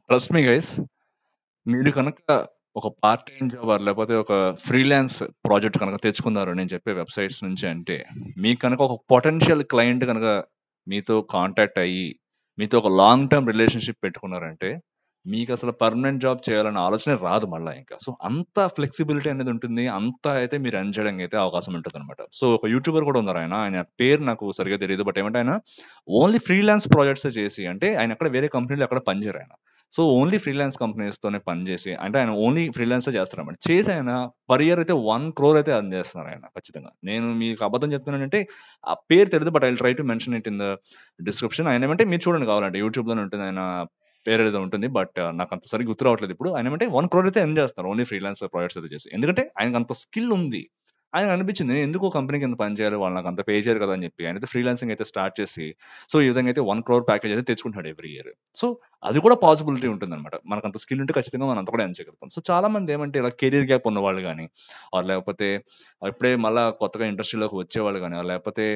Trust me guys, మీరు కనుక ఒక పార్ట్ టైం జాబ్ లేకపోతే ఒక ఫ్రీలాన్స్ ప్రాజెక్ట్ కనుక తెచ్చుకున్నారు నేను చెప్పే వెబ్సైట్స్ నుంచి అంటే, మీకు కనుక ఒక పొటెన్షియల్ క్లయింట్ కనుక మీతో కాంటాక్ట్ అయ్యి మీతో ఒక లాంగ్ టర్మ్ రిలేషన్షిప్ పెట్టుకున్నారంటే, మీకు అసలు పర్మనెంట్ జాబ్ చేయాలన్న ఆలోచనే రాదు మళ్ళీ. ఇంకా సో అంత ఫ్లెక్సిబిలిటీ అనేది ఉంటుంది, అంత అయితే మీరు ఎర్న్ చేయడానికి అయితే అవకాశం ఉంటుంది అనమాట. సో ఒక యూట్యూబర్ కూడా ఉన్నారు, ఆయన ఆయన పేరు నాకు సరిగా తెలియదు, బట్ ఏమంటే ఆయన ఓన్లీ ఫ్రీలాన్స్ ప్రాజెక్ట్స్ చేసి, అంటే ఆయన ఎక్కడ వేరే కంపెనీలో ఎక్కడ పనిచేయరు ఆయన. సో ఓన్లీ ఫ్రీలాన్స్ కంపెనీస్ తోనే పనిచేసి, అంటే ఆయన ఓన్లీ ఫ్రీలాన్స్ చేస్తారన్నమాట. చేసి ఆయన పర్ ఇయర్ అయితే 1 crore అయితే అర్న్ చేస్తున్నారు ఆయన. ఖచ్చితంగా నేను మీకు అబద్ధం చెప్తున్నానంటే ఆ పేరు తెలియదు, but I try to mention it in the description. ఆయన ఏమంటే మీరు చూడండి కావాలంటే యూట్యూబ్ లోనే ఉంటుంది, ఆయన పేరు ఏదో ఉంటుంది, బట్ నాకు అంత సరిగ్గా గుర్తు రావట్లేదు ఇప్పుడు. ఆయన ఏమంటే 1 crore అయితే ఎర్న్ చేస్తారు ఓన్లీ ఫ్రీలాన్స్ ప్రాజెక్ట్స్ అయితే చేసి, ఎందుకంటే ఆయనకు అంత స్కిల్ ఉంది. ఆయన అనిపించింది, "నేను ఎందుకు కంపెనీకి ఎంత పని చేయాలి, వాళ్ళు నాకు అంత పే చేయరు కదా" అని చెప్పి ఆయన అయితే ఫ్రీలాన్సింగ్ అయితే స్టార్ట్ చేసి, సో ఈ విధంగా అయితే 1 crore ప్యాకేజ్ అయితే తెచ్చుకుంటాడు ఎవ్రీ ఇయర్. సో అది కూడా పాసిబిలిటీ ఉంటుందన్నమాట. మనకంత స్కిల్ ఉంటే ఖచ్చితంగా మనం అంత కూడా ఎర్న్ చేయగలుగుతాం. సో చాలా మంది ఏమంటే ఇలా కెరీర్ గ్యాప్ ఉన్నవాళ్ళు గానీ, ఆర్ లేకపోతే ఇప్పుడే మళ్ళా కొత్తగా ఇండస్ట్రీలోకి వచ్చేవాళ్ళు గానీ, ఆర్ లేకపోతే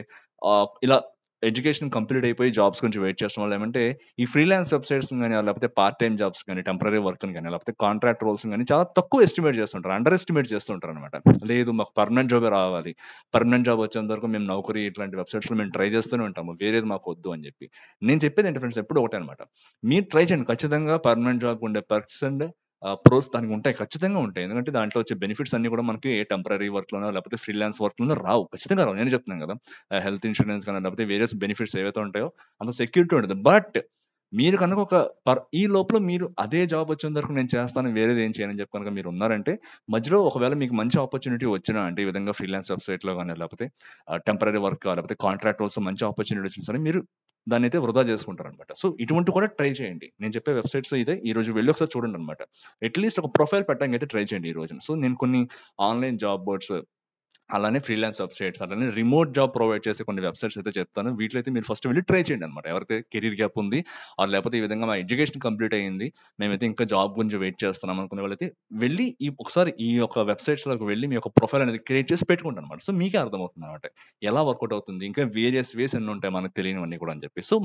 ఇలా ఎడ్యుకేషన్ కంప్లీట్ అయిపోయి జాబ్స్ గురించి వెయిట్ చేస్తున్న వాళ్ళు ఏమంటే, ఈ ఫ్రీలాన్స్ వెబ్‌సైట్స్ గానీ, ఆర్ లేకపోతే పార్ట్ టైమ్ జాబ్స్ గానీ, టెంపరరీ వర్క్‌ని గానీ, లేకపోతే కాంట్రాక్ట్ రోల్స్ గానీ చాలా తక్కువ ఎస్టిమేట్ చేస్తుంటారు. అండర్ ఎస్టిమేట్ చేస్తూ ఉంటారనమాట. లేదు మాకు పర్మనెంట్ జాబే రావాలి. పర్మనెంట్ జాబ్ వచ్చేంత వరకు మేము నౌకరీ ఇట్లాంటి వెబ్‌సైట్స్‌లో మేము ట్రై చేస్తూనే ఉంటాము. వేరేది మాకొద్దు అని చెప్పి. నేను చెప్పేది ఏంటి ఫ్రెండ్స్, ఎప్పుడు ఒకటే అనమాట. మీరు ట్రై చేయండి. ఖచ్చితంగా పర్మనెంట్ జాబ్‌కి ఉండే పర్క్స్ అండ్ ప్రోస్ దానికి ఉంటాయి. ఖచ్చితంగా ఉంటాయి. ఎందుకంటే దాంట్లో వచ్చే బెనిఫిట్స్ అన్నీ కూడా మనకి టెంపరరీ వర్క్‌లోనో లేకపోతే ఫ్రీలాన్స్ వర్క్‌లోనో రావు. ఖచ్చితంగా రావు. నేనే చెప్తున్నాను కదా! హెల్త్ ఇన్స్యూరెన్స్ కానీ లేకపోతే వేరియస్ బెనిఫిట్స్ ఏవైతే ఉంటాయో అంత సెక్యూరిటీ ఉండదు. బట్ మీరు కనుక ఒక ఈ లోపల మీరు అదే జాబ్ వచ్చేంత వరకు నేను చేస్తాను, వేరేది ఏం చేయనని చెప్పి కనుక మీరు ఉన్నారంటే, మధ్యలో ఒకవేళ మీకు మంచి ఆపర్చునిటీ వచ్చినా, అంటే ఈ విధంగా ఫ్రీలాన్స్ వెబ్‌సైట్‌లో గాని లేకపోతే టెంపరరీ వర్క్ లేకపోతే కాంట్రాక్ట్ రోల్స్ మంచి ఆపర్చునిటీ వచ్చినా సరే, మీరు దాన్నైతే వృధా చేసుకుంటారనమాట. సో ఇటువంటివి కూడా ట్రై చేయండి. నేను చెప్పే వెబ్‌సైట్స్ ఇదే. ఈ రోజు వెళ్లి ఒకసారి చూడండనమాట. అట్‌లీస్ట్ ఒక ప్రొఫైల్ పెట్టడానికి అయితే ట్రై చేయండి ఈ రోజున. సో నేను కొన్ని ఆన్‌లైన్ జాబ్ బోర్డ్స్, అలానే ఫ్రీలాన్స్ వెబ్‌సైట్స్, అలానే రిమోట్ జాబ్ ప్రొవైడ్ చేసే కొన్ని వెబ్‌సైట్స్ అయితే చెప్తాను. వీటిలో అయితే మీరు ఫస్ట్ వెళ్లి ట్రై చేయండి అన్నమాట. ఎవరైతే కెరీర్ గ్యాప్ ఉంది, ఆర్ లేకపోతే ఈ విధంగా మా ఎడ్యుకేషన్ కంప్లీట్ అయింది, మేమైతే ఇంకా జాబ్ గురించి వెయిట్ చేస్తున్నాం అనుకునే వాళ్ళైతే వెళ్లి ఒకసారి ఈ యొక్క వెబ్‌సైట్స్‌లోకి వెళ్లి మీ యొక్క ప్రొఫైల్ అనేది క్రియేట్ చేసి పెట్టుకోండి అన్నమాట. సో మీకే అర్థమవుతుందన్నమాట. ఎలా వర్కౌట్ అవుతుంది, ఇంకా వేరియస్ వేస్ ఎన్ని ఉంటాయి మనకు తెలియనివన్నీ కూడా అని చెప్పి. సో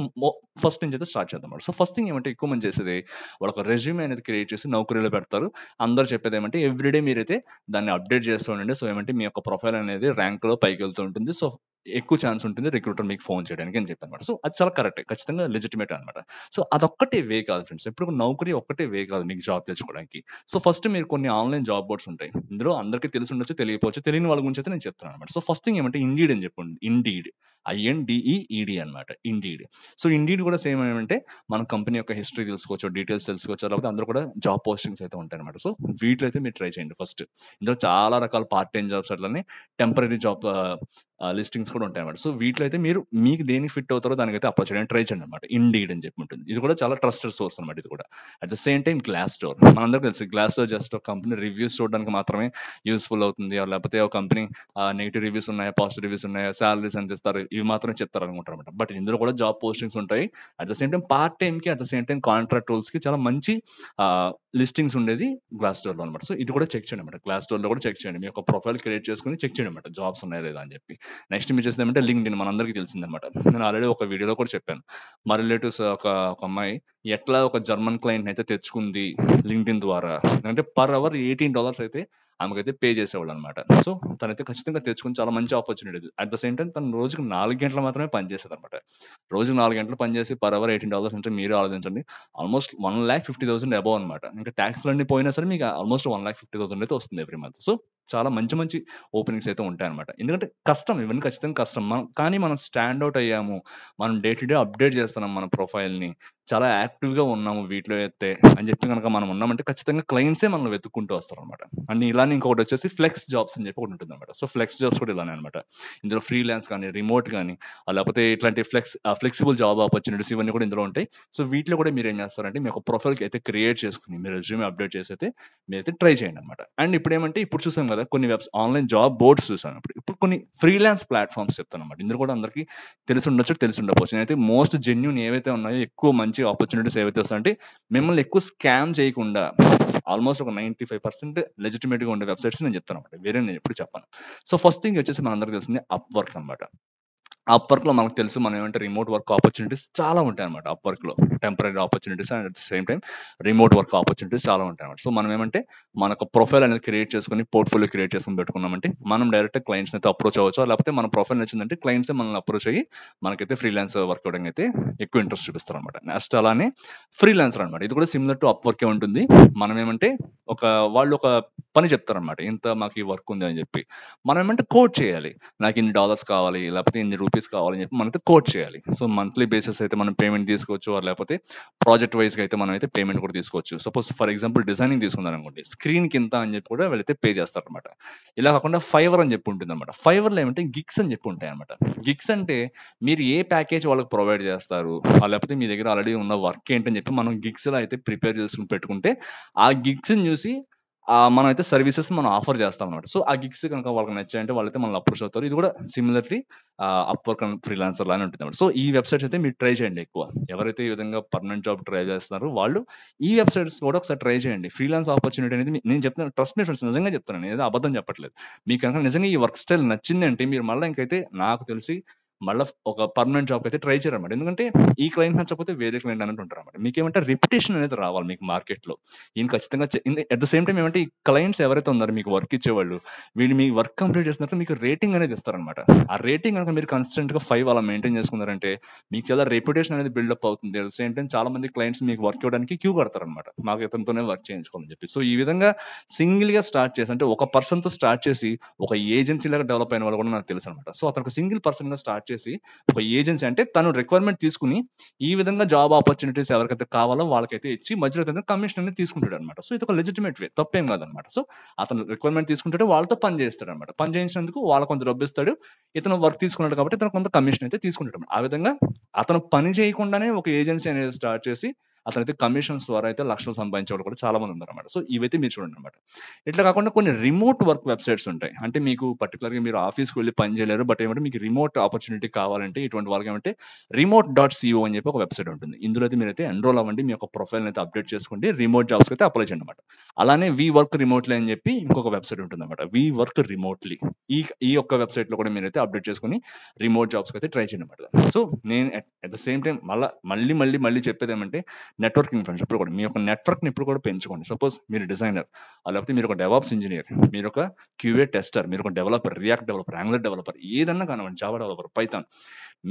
ఫస్ట్ నుంచి అయితే స్టార్ట్ చేద్దాం అన్నమాట. సో ఫస్ట్ థింగ్ ఏమంటే, ఎక్కువ మంది చేసేది వాళ్ళ ఒక రెజ్యూమే అనేది క్రియేట్ చేసి నౌకరీలో పెడతారు. అందరూ చెప్పేది ఏమంటే ఎవ్రీడే మీరైతే దాన్ని అప్డేట్ చేస్తూ ఉండండి. సో ఏమంటే మీ యొక్క ప్రొఫైల్ అనేది ర్యాంక్‌లో పైకెళ్తూ ఉంటుంది. సో ఎక్కువ ఛాన్స్ ఉంటుంది రిక్రూటర్ మీకు ఫోన్ చేయడానికి అని చెప్పనమాట. సో అది చాలా కరెక్టే. ఖచ్చితంగా లెజిటిమేట్ అనమాట. సో అదొక్కటే వే కాదు ఫ్రెండ్స్. ఎప్పుడు నౌకరీ ఒక్కటే వే కాదు మీకు జాబ్ తెచ్చుకోవడానికి. సో ఫస్ట్ మీరు కొన్ని ఆన్‌లైన్ జాబ్ బోర్డ్స్ ఉంటాయి. ఇందులో అందరికీ తెలిసి ఉండొచ్చు, తెలియకపోవచ్చు. తెలియని వాళ్ళ గురించి అయితే నేను చెప్తున్నాను అనమాట. సో ఫస్ట్ థింగ్ ఏమంటే ఇండీడ్ అని చెప్పండి. ఇండీడ్. INDEED అనమాట. ఇండీడ్. సో ఇండీడ్ కూడా సేమ్ ఏమంటే మన కంపెనీ యొక్క హిస్టరీ తెలుసుకోవచ్చు, డీటెయిల్స్ తెలుసుకోవచ్చు. లేకపోతే అందరూ కూడా జాబ్ పోస్టింగ్స్ అయితే ఉంటాయన్నమాట. సో వీటిలో అయితే మీరు ట్రై చేయండి ఫస్ట్. ఇందులో చాలా రకాల పార్ట్ టైమ్ జాబ్స్ అట్లనే టెంపరరీ జాబ్ లిస్టింగ్స్ కూడా ఉంటాయన్నమాట. సో వీటిలో అయితే మీరు మీకు దేనికి ఫిట్ అవుతారో దానికైతే అప్లై చేయడానికి ట్రై చేయండి అనమాట. ఇండీడ్ అని చెప్పి ఉంటుంది. ఇది కూడా చాలా ట్రస్టెడ్ సోర్స్ అనమాట. ఇది కూడా at the same time glass door. మనందరికీ తెలుసు గ్లాస్ డోర్ జస్ట్ ఒక కంపెనీ రివ్యూస్ చూడడానికి మాత్రమే యూస్ఫుల్ అవుతుంది. లేకపోతే ఒక కంపెనీ నెగిటివ్ రివ్యూస్ ఉన్నాయా, పాజిటివ్ రివ్యూస్ ఉన్నాయా, సాలరీస్ ఎంత ఇస్తారు, ఇవి మాత్రం చెప్తారు అనుకుంటారు అనమాట. బట్ ఇందులో కూడా జాబ్ పోస్టింగ్స్ ఉంటాయి. At the same time part time కి, at the same time contract roles కి చాలా మంచి లిస్టింగ్స్ ఉండేది గ్లాస్ డోర్ లో అనమాట. సో ఇది కూడా చెక్ చేయండి అనమాట. గ్లాస్ డోర్ లో కూడా చెక్ చేయండి. మీ యొక్క ప్రొఫైల్ క్రియేట్ చేసుకుని చెక్ చేయండి అనమాట, జాబ్స్ ఉన్నాయా లేదా అని చెప్పి. నెక్స్ట్ మీరు చేసేది లింక్డ్ఇన్. మనందరికీ తెలిసిందనమాట. నేను ఆల్రెడీ ఒక వీడియోలో కూడా చెప్పాను. మా రిలేటివ్స్ ఒక అమ్మాయి ఎట్లా ఒక జర్మన్ క్లయింట్ అయితే తెచ్చుకుంది లింక్డ్ఇన్ ద్వారా. అంటే పర్ అవర్ $18 అయితే ఆమెకైతే పే చేసేవాళ్ళు అనమాట. సో తనైతే ఖచ్చితంగా తెచ్చుకుని చాలా మంచి opportunity. At the same time తను రోజుకి 4 గంటలు మాత్రమే పనిచేసేది అనమాట. రోజుకి 4 గంటలు పనిచేసి పర్ అవర్ $18 అంటే మీరే ఆలోచించండి. ఆల్మోస్ట్ 1,50,000 అబౌవ్ అనమాట. ఇంకా ట్యాక్స్‌లన్నీ పోయినా సరే మీకు ఆల్మోస్ట్ 1,50,000 అయితే వస్తుంది ఎవ్రీ మంత్. సో చాలా మంచి మంచి ఓపెనింగ్స్ అయితే ఉంటాయన్నమాట. ఎందుకంటే కష్టం, ఇవన్నీ ఖచ్చితంగా కష్టం. కానీ మనం స్టాండ్ అవుట్ అయ్యాము. మనం డే టు డే అప్డేట్ చేస్తున్నాం మన ప్రొఫైల్‌ని. చాలా యాక్టివ్‌గా ఉన్నాము వీటిలో అయితే అని చెప్పి గనక మనం ఉన్నామంటే ఖచ్చితంగా క్లయింట్సే మనల్ని వెతుక్కుంటూ వస్తారనమాట. అండ్ ఇలానే ఇంకొకటి వచ్చేసి ఫ్లెక్స్ జాబ్స్ అని చెప్పి ఒకటి ఉంటుందన్నమాట. సో ఫ్లెక్స్ జాబ్స్ కూడా ఇలానే అనమాట. ఇందులో ఫ్రీలాన్స్ కానీ, రిమోట్ కానీ, లేకపోతే ఇట్లాంటి ఫ్లెక్సిబుల్ జాబ్ ఆపర్చునిటీస్ ఇవన్నీ కూడా ఇందులో ఉంటాయి. సో వీటిలో కూడా మీరు ఏం చేస్తారంటే మీ యొక్క ప్రొఫైల్‌కి అయితే క్రియేట్ చేసుకొని మీ రెజ్యూమే అప్డేట్ చేసి అయితే మీరైతే ట్రై చేయండి అనమాట. అండ్ ఇప్పుడు చూసాం కదా కొన్ని ఆన్‌లైన్ జాబ్ బోర్డ్స్ చూసాను. ఇప్పుడు కొన్ని ఫ్రీలాన్స్ ప్లాట్‌ఫార్మ్స్ చెప్తానన్నమాట. ఇందులో కూడా అందరికీ తెలిసి ఉండొచ్చు, తెలిసి ఉండకపోవచ్చు. నేనైతే మోస్ట్ జెన్యూన్ ఏవైతే ఉన్నాయో, ఎక్కువ మంచి ఆపర్చునిటీస్ ఏవైతే వస్తాయంటే మిమ్మల్ని ఎక్కువ స్కామ్ చేయకుండా ఆల్మోస్ట్ ఒక 95% లెజిటిమేట్‌గా ఉండే వెబ్‌సైట్స్ నేను చెప్తానన్నమాట. వేరే నేను ఎప్పుడు చెప్పను. సో ఫస్ట్ థింగ్ వచ్చేసి మనందరికీ తెలిసిందే అప్‌వర్క్ అన్నమాట. అప్వర్క్‌లో మనకు తెలుసు మనం ఏమంటే రిమోట్ వర్క్ ఆపర్చునిటీస్ చాలా ఉంటాయన్నమాట అప్వర్క్‌లో. Temporary opportunities and at the same time remote work opportunities చాలా ఉంటాయన్నమాట. సో, మనం ఏమంటే మనకు ప్రొఫైల్ అనేది క్రియేట్ చేసుకొని, పోర్ట్‌ఫోలియో క్రియేట్ చేసుకొని పెట్టుకున్నామంటే, మనం డైరెక్ట్‌గా క్లయింట్స్‌ని అయితే అప్రోచ్ అవ్వచ్చు. లేకపోతే మన ప్రొఫైల్ నచ్చిందంటే క్లయింట్సే మనల్ని అప్రోచ్ అయ్యి, మనకైతే ఫ్రీలాన్స్ వర్క్ ఇవ్వడానికి అయితే ఎక్కువ ఇంట్రెస్ట్ చూపిస్తారన్నమాట. నెక్స్ట్ అలానే ఫ్రీలాన్సర్ అన్నమాట. ఇది కూడా సిమిలర్ టు అప్‌వర్కే ఉంటుంది. మనం ఏమంటే ఒక వాళ్ళు ఒక పని చెప్తారన్నమాట. ఇంత మాకు ఈ వర్క్ ఉంది అని చెప్పి. మనం ఏమంటే కోడ్ చేయాలి. నాకు ఇన్ని డాలర్స్ కావాలి, లేకపోతే ఇన్ని రూపీస్ కావాలి అని చెప్పి మనమైతే కోట్ చేయాలి. సో, మంత్లీ బేసిస్ అయితే మనం పేమెంట్ తీసుకోవచ్చు. ఆర్ లేకపోతే ప్రాజెక్ట్ వైస్‌గా అయితే మనం అయితే పేమెంట్ కూడా తీసుకోవచ్చు. సపోజ్ ఫర్ ఎగ్జాంపుల్ డిజైనింగ్ తీసుకున్నారనుకోండి. స్క్రీన్‌కి ఇంత అని చెప్పి కూడా వీళ్ళైతే పే చేస్తారనమాట. ఇలా కాకుండా ఫైవర్ అని చెప్పి ఉంటుందన్నమాట. ఫైవర్‌లో ఏమంటే గిగ్స్ అని చెప్పి ఉంటాయన్నమాట. గిగ్స్ అంటే మీరు ఏ ప్యాకేజ్ వాళ్ళకి ప్రొవైడ్ చేస్తారు, లేకపోతే మీ దగ్గర ఆల్రెడీ ఉన్న వర్క్ ఏంటని చెప్పి మనం గిగ్స్‌లో అయితే ప్రిపేర్ చేసుకొని పెట్టుకుంటే, ఆ గిగ్స్‌ని చూసి మనమైతే సర్వీసెస్ మనం ఆఫర్ చేస్తామన్నమాట. సో, ఆ గిగ్స్ గనుక వాళ్ళకి నచ్చాయంటే వాళ్ళైతే మనల్ని అప్రోచ్ అవుతారు. ఇది కూడా సిమిలర్‌లీ అప్‌వర్క్ అండ్ ఫ్రీలాన్సర్ లానే ఉంటుందన్నమాట. సో, ఈ వెబ్‌సైట్స్ అయితే మీరు ట్రై చేయండి ఎక్కువ. ఎవరైతే ఈ విధంగా పర్మనెంట్ జాబ్ ట్రై చేస్తున్నారో వాళ్ళు ఈ వెబ్‌సైట్స్ కూడా ఒకసారి ట్రై చేయండి. ఫ్రీలాన్స్ ఆపర్చునిటీ అనేది నేను చెప్తున్నాను, ట్రస్ట్ మీ ఫ్రెండ్స్, నిజంగా చెప్తున్నాను. నేనేదో అబద్ధం చెప్పట్లేదు. మీకు కనుక నిజంగా ఈ వర్క్ స్టైల్ నచ్చిందంటే మీరు మళ్ళా ఇంకైతే నాకు తెలిసి మళ్ళా ఒక పర్మనెంట్ జాబ్‌కి అయితే ట్రై చేయరన్నమాట. ఎందుకంటే ఈ క్లయింట్ నచ్చకపోతే వేరే క్లయింట్ అన్నట్టు ఉంటారన్నమాట. మీకేమంటే రెప్యుటేషన్ అనేది రావాలి మీకు మార్కెట్‌లో. ఈయన ఖచ్చితంగా అట్ ద సేమ్ టైమ్ ఏమంటే ఈ క్లయింట్స్ ఎవరైతే ఉన్నారో మీకు వర్క్ ఇచ్చేవాళ్ళు, వీళ్ళు మీ వర్క్ కంప్లీట్ చేసిన తర్వాత మీకు రేటింగ్ అనేది ఇస్తారనమాట. ఆ రేటింగ్ కనుక మీరు కన్సిస్టెంట్‌గా 5 అలా మెయింటైన్ చేసుకున్నారంటే మీకు చాలా రెప్యుటేషన్ అనేది బిల్డప్ అవుతుంది. అట్ ద సేమ్ టైమ్ చాలా మంది క్లయింట్స్ మీకు వర్క్ ఇవ్వడానికి క్యూ కడతారనమాట. మాకు ఇతనితోనే వర్క్ చేయించుకోవాలని చెప్పి. సో, ఈ విధంగా సింగిల్‌గా స్టార్ట్ చేసి, అంటే ఒక పర్సన్‌తో స్టార్ట్ చేసి ఒక ఏజెన్సీ లాగా డెవలప్ అయిన వాళ్ళు కూడా నాకు తెలుసనమాట. సో, అతను ఒక సింగిల్ పర్సన్‌గా స్టార్ట్ చేసి ఒక ఏజెన్సీ అంటే తను రిక్వైర్మెంట్ తీసుకొని ఈ విధంగా జాబ్ ఆపర్చునిటీస్ ఎవరికైతే కావాలో వాళ్ళకైతే ఇచ్చి మధ్యలో అతను కమిషన్ అనేది తీసుకుంటాడు అనమాట. సో, ఇది ఒక లెజిటిమేట్ వే, తప్పేం కాదనమాట. సో, అతను రిక్వైర్మెంట్ తీసుకుంటాడు, వాళ్ళతో పని చేస్తాడు అనమాట. పని చేయించినందుకు వాళ్ళ కొంత డబ్బు ఇస్తాడు. ఇతను వర్క్ తీసుకున్నాడు కాబట్టి ఇతను కొంత కమిషన్ అయితే తీసుకుంటాడు అన్నమాట. ఆ విధంగా అతను పని చేయకుండానే ఒక ఏజెన్సీ అనేది స్టార్ట్ చేసి అతనైతే కమిషన్స్ ద్వారా అయితే లక్షలు సంపాదించే వాళ్ళు కూడా చాలా మంది ఉన్నారన్నమాట. సో, ఇవైతే మీరు చూడండి అనమాట. ఇట్లా కాకుండా కొన్ని రిమోట్ వర్క్ వెబ్సైట్స్ ఉంటాయి. అంటే మీకు పర్టికులర్‌గా మీరు ఆఫీస్‌కి వెళ్లి పని చేయలేరు. బట్ ఏమంటే మీకు రిమోట్ ఆపర్చునిటీ కావాలంటే ఇటువంటి వాళ్ళకి ఏమంటే రిమోట్.co అని చెప్పి ఒక వెబ్సైట్ ఉంటుంది. ఇందులో అయితే మీరైతే ఎన్రోల్ అవ్వండి. మీ యొక్క ప్రొఫైల్‌ని అయితే అప్డేట్ చేసుకోండి. రిమోట్ జాబ్స్‌కి అయితే అప్లై చేయండి అన్నమాట. అలానే వి వర్క్ రిమోట్‌లీ అని చెప్పి ఇంకొక వెబ్సైట్ ఉంటుందన్నమాట. We work remotely. ఈ ఈ యొక్క వెబ్సైట్‌లో కూడా మీరైతే అప్డేట్ చేసుకొని రిమోట్ జాబ్స్‌కి అయితే ట్రై చేయండి అన్నమాట. సో, నేను అట్ ద సేమ్ టైమ్ మళ్ళీ చెప్పేదేమంటే నెట్వర్కింగ్ ఫ్రెండ్స్ ఎప్పుడు కూడా మీ యొక్క నెట్వర్క్‌ని ఎప్పుడు కూడా పెంచుకోండి. సపోజ్ మీరు డిజైనర్, లేకపోతే మీరు ఒక డెవాప్స్ ఇంజినియర్, మీరు ఒక క్యూఏ టెస్టర్, మీరు ఒక developer, react developer, angular developer, ఏదన్నా కానివ్వండి, జావా డెవలపర్, పైథాన్,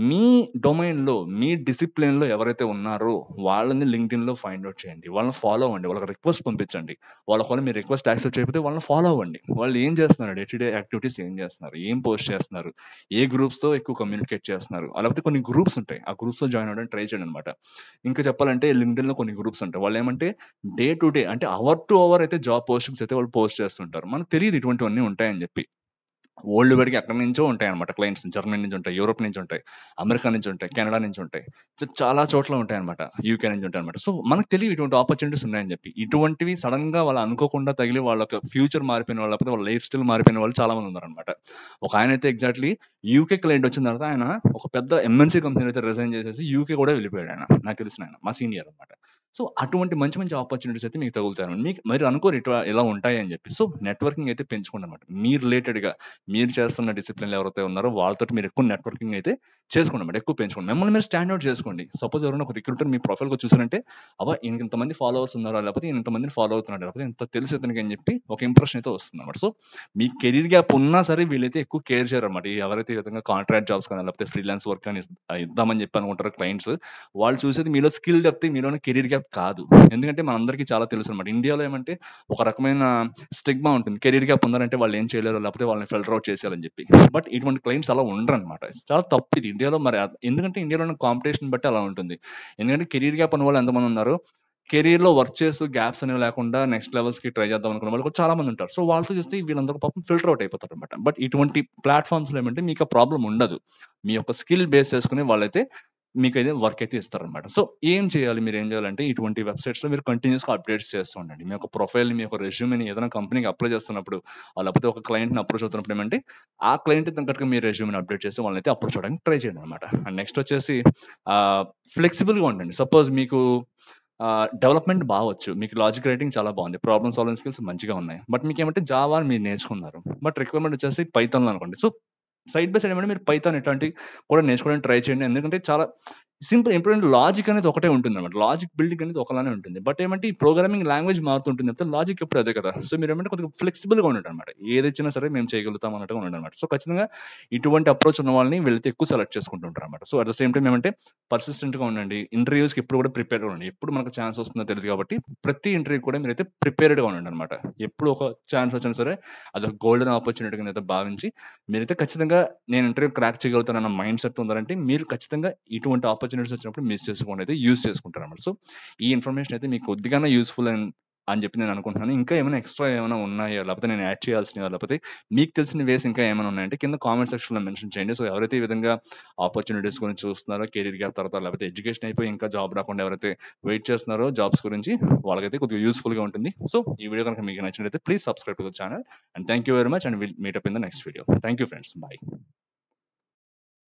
మీ డొమైన్‌లో, మీ డిసిప్లిన్‌లో ఎవరైతే ఉన్నారో వాళ్ళని లింక్డ్ఇన్‌లో ఫైండ్ ఔట్ చేయండి. వాళ్ళని ఫాలో అవ్వండి. వాళ్ళకి రిక్వెస్ట్ పంపించండి. వాళ్ళ మీ రిక్వెస్ట్ యాక్సెప్ట్ చేయకపోతే వాళ్ళని ఫాలో అవ్వండి. వాళ్ళు ఏం చేస్తున్నారు, డే టు డే యాక్టివిటీస్ ఏం చేస్తున్నారు, ఏం పోస్ట్ చేస్తున్నారు, ఏ గ్రూప్స్‌తో ఎక్కువ కమ్యూనికేట్ చేస్తున్నారు, లేకపోతే కొన్ని గ్రూప్స్ ఉంటాయి. ఆ గ్రూప్స్‌లో జాయిన్ అవ్వడానికి ట్రై చేయండి అనమాట. ఇంకా చెప్పాలంటే లింక్డ్ఇన్‌లో కొన్ని గ్రూప్స్ ఉంటాయి. వాళ్ళేమంటే డే టు డే అంటే అవర్ టు అవర్ అయితే జాబ్ పోస్టింగ్స్ అయితే వాళ్ళు పోస్ట్ చేస్తుంటారు. మనకు తెలీదు ఇటువంటివన్నీ ఉంటాయని చెప్పి. వరల్డ్ వైడ్‌గా ఎక్కడి నుంచో ఉంటాయన్నమాట క్లయింట్స్. జర్మనీ నుంచి ఉంటాయి, యూరోప్ నుంచి ఉంటాయి, అమెరికా నుంచి ఉంటాయి, కెనడా నుంచి ఉంటాయి. సో, చాలా చోట్ల ఉంటాయన్నమాట. యూకే నుంచి ఉంటాయన్నమాట. సో, మనకు తెలియవు ఇటువంటి ఆపర్చునిటీస్ ఉన్నాయని చెప్పి. ఇటువంటివి సడెన్‌గా వాళ్ళు అనుకోకుండా తగిలి వాళ్ళకి ఫ్యూచర్ మారిపోయిన వాళ్ళు, లేకపోతే వాళ్ళ లైఫ్ స్టైల్ మారిపోయిన వాళ్ళు చాలా మంది ఉన్నారన్నమాట. ఒక ఆయనైతే ఎగ్జాక్ట్‌లీ యూకే క్లయింట్ వచ్చిన తర్వాత ఆయన ఒక పెద్ద ఎంఎన్‌సీ కంపెనీ అయితే రిజైన్ చేసేసి యూకే కూడా వెళ్ళిపోయాడు ఆయన. నాకు తెలిసిన ఆయన. మా సీనియర్ అన్నమాట. సో, అటువంటి మంచి మంచి ఆపర్చునిటీస్ అయితే మీకు తగులుతాయన్నమాట. మీకు మీరు అనుకోరు ఇలా ఉంటాయి అని చెప్పి. సో, నెట్వర్కింగ్ అయితే పెంచుకోండి అన్నమాట. మీ రిలేటెడ్‌గా మీరు చేస్తున్న డిసిప్లిన్‌లో ఎవరైతే ఉన్నారో వాళ్ళతోటి మీరు ఎక్కువ నెట్వర్కింగ్ అయితే చేసుకోండి అన్నమాట. ఎక్కువ పెంచుకోండి. మిమ్మల్ని మీరు స్టాండ్ ఔట్ చేసుకోండి. సపోజ్ ఎవరైనా ఒక రిక్రూటర్ మీ ప్రొఫైల్‌గా చూసారంటే, అబ్బా! ఈయనకి ఇంతమంది ఫాలోవర్స్ ఉన్నారా? లేకపోతే ఈయన ఇంతమందిని ఫాలో అవుతున్నాడు. లేకపోతే ఇంత తెలుసు ఇతనికి అని చెప్పి ఒక ఇంప్రెషన్ అయితే వస్తుందన్నమాట. సో, మీ కెరీర్ గ్యాప్ ఉన్నా సరే వీళ్ళైతే ఎక్కువ కేర్ చేయరన్నమాట. ఎవరైతే ఈ విధంగా కాంట్రాక్ట్ జాబ్స్ కానీ, లేకపోతే ఫ్రీలాన్స్ వర్క్ అని ఇద్దామని చెప్పి అనుకుంటారో క్లయింట్స్, వాళ్ళు చూసేది మీలో స్కిల్ చెప్తే మీలోనే కెరీర్ గ్యాప్ కాదు. ఎందుకంటే మనందరికీ చాలా తెలుసు అన్నమాట. ఇండియాలో ఏమంటే ఒక రకమైన స్టిగ్మా ఉంటుంది. కెరీర్ గ్యాప్ ఉందంటే వాళ్ళు ఏం చేయలేరు, లేకపోతే వాళ్ళని ఫిల్టర్ అవుట్ చేసేయాలని చెప్పి. బట్ ఇటువంటి క్లయింట్స్ అలా ఉండరన్నమాట. చాలా తప్పు ఇది ఇండియాలో. మరి ఎందుకంటే ఇండియాలో ఉన్న కాంపిటీషన్ బట్టి అలా ఉంటుంది. ఎందుకంటే కెరీర్ గ్యాప్ ఉన్న వాళ్ళు ఎంతమంది ఉన్నారు, కెరీర్ లో వర్క్ చేస్తూ గ్యాప్స్ అనేవి లేకుండా నెక్స్ట్ లెవెల్స్ కి ట్రై చేద్దాం అనుకున్న వాళ్ళు కూడా చాలా మంది ఉంటారు. సో, వాళ్ళతో చూస్తే వీళ్ళందరూ పాపం ఫిల్టర్ అవుట్ అయిపోతారు అనమాట. బట్ ఇటువంటి ప్లాట్ఫామ్స్ లో ఏమంటే మీకు ఆ ప్రాబ్లం ఉండదు. మీ యొక్క స్కిల్ బేస్ చేసుకుని వాళ్ళైతే మీకైతే వర్క్ అయితే ఇస్తారనమాట. సో, ఏం చేయాలి, మీరు ఏం చేయాలంటే ఇటువంటి వెబ్సైట్స్ లో మీరు కంటిన్యూస్గా అప్డేట్స్ చేస్తూ ఉండండి. మీ యొక్క ప్రొఫైల్, మీ యొక్క రెజ్యూమ్ని ఏదైనా కంపెనీకి అప్లై చేస్తున్నప్పుడు, లేకపోతే ఒక క్లయింట్ని అప్రోచ్ అవుతున్నప్పుడు ఏమంటే ఆ క్లయింట్ తగ్గట్టుగా మీ రెజ్యూమ్ని అప్డేట్ చేసి వాళ్ళైతే అప్రోచ్ అవ్వడానికి ట్రై చేయండి అనమాట. అండ్ నెక్స్ట్ వచ్చేసి ఫ్లెక్సిబుల్గా ఉండండి. సపోజ్ మీకు డెవలప్మెంట్ బావచ్చు, మీకు లాజిక్ రైటింగ్ చాలా బాగుంది, ప్రాబ్లమ్ సాల్వింగ్ స్కిల్స్ మంచిగా ఉన్నాయి. బట్ మీకేమంటే జావా మీరు నేర్చుకున్నారు, బట్ రిక్వైర్మెంట్ వచ్చేసి పైథాన్ అనుకోండి. సో, సైడ్ బై సైడ్ ఏమంటే మీరు పైథాన్ ఇట్లాంటివి కూడా నేర్చుకోవడానికి ట్రై చేయండి. ఎందుకంటే చాలా సింపుల్. ఎప్పుడంటే లాజిక్ అనేది ఒకటే ఉంటుందన్నమాట. లాజిక్ బిల్డింగ్ అనేది ఒకలానే ఉంటుంది. బట్ ఏమంటే ఈ ప్రోగ్రామింగ్ లాంగ్వేజ్ మారుతుంటుంది తప్పితే లాజిక్ ఎప్పుడు అదే కదా! సో మీరేమంటే కొద్దిగా ఫ్లెక్సిబుల్‌గా ఉండండన్నమాట. ఏదిచ్చినా సరే మేము చేయగలుగుతాం అన్నట్టుగా ఉండండన్నమాట. సో ఖచ్చితంగా ఇటువంటి అప్రోచ్ ఉన్న వాళ్ళని వీళ్ళైతే ఎక్కువ సెలెక్ట్ చేసుకుంటూ ఉంటారన్నమాట. So at the same time ఏమంటే పర్సిస్టెంట్‌గా ఉండండి. ఇంటర్‌వ్యూస్‌కి ఎప్పుడు కూడా ప్రిపేర్డ్‌గా ఉండండి. ఎప్పుడు మనకు ఛాన్స్ వస్తుందో తెలీదు కాబట్టి ప్రతి ఇంటర్‌వ్యూకి కూడా మీరైతే ప్రిపేర్డ్‌గా ఉండండన్నమాట. ఎప్పుడు ఒక ఛాన్స్ వచ్చినా సరే అదొక గోల్డెన్ ఆపర్చునిటీ కింద భావించి మీరైతే ఖచ్చితంగా నేను ఇంటర్వ్యూ క్రాక్ చేయగలుగుతానన్న మైండ్ సెట్ ఉండాలంటే మీరు ఖచ్చితంగా ఇటువంటి ఆపర్చునిటీస్ వచ్చినప్పుడు మిస్ చేసుకోండి, అయితే యూజ్ చేసుకుంటారన్నమాట. సో ఈ ఇన్ఫర్మేషన్ అయితే మీకు కొద్దిగానే యూస్ఫుల్ అని చెప్పి నేను అనుకుంటున్నాను. ఇంకా ఏమైనా ఎక్స్ట్రా ఏమైనా ఉన్నాయో లేకపోతే నేను యాడ్ చేయాల్సినవి లేకపోతే మీకు తెలిసిన వేస్ ఇంకా ఏమైనా ఉన్నాయంటే కింద కామెంట్ సెక్షన్లో మెన్షన్ చేయండి. సో ఎవరైతే ఈ విధంగా ఆపర్చునిటీస్ గురించి చూస్తున్నారో, కెరీర్ గ్యాప్ తర్వాత లేకపోతే ఎడ్యుకేషన్ అయిపోయి ఇంకా జాబ్ రాకుండా ఎవరైతే వెయిట్ చేస్తున్నారో జాబ్స్ గురించి, వాళ్ళకైతే కొద్దిగా యూస్ఫుల్గా ఉంటుంది. సో ఈ వీడియో కనుక మీకు నచ్చినట్లయితే please subscribe to the channel and thank you very much and will meet up in the next video. Thank you friends, bye.